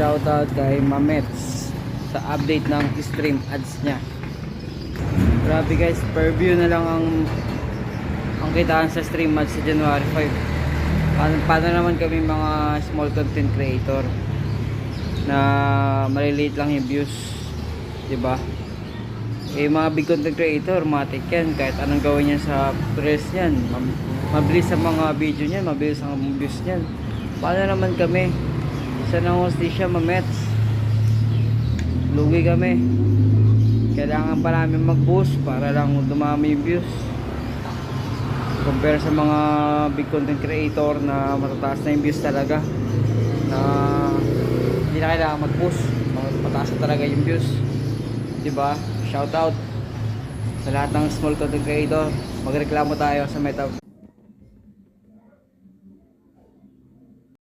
Shoutout kay Mamets sa update ng stream ads niya. Grabe guys, per view na lang ang kitaan sa stream ads sa January 5. Paano naman kami mga small content creator na maliliit lang yung views, 'di ba? Eh mga big content creator, matik yan, kahit anong gawin niya sa press niyan, mabilis sa mga video niyan, mabilis ang views niyan. Paano naman kami? Isa ng hostisya, Mamets, lugi kami. Kailangan pa namin mag-boost para lang dumami yung views compare sa mga big content creator na matataas na yung views talaga, na hindi na kailangan mag-boost, mataas na talaga yung views, diba? Shout out sa lahat ng small content creator. Magreklamo tayo sa Meta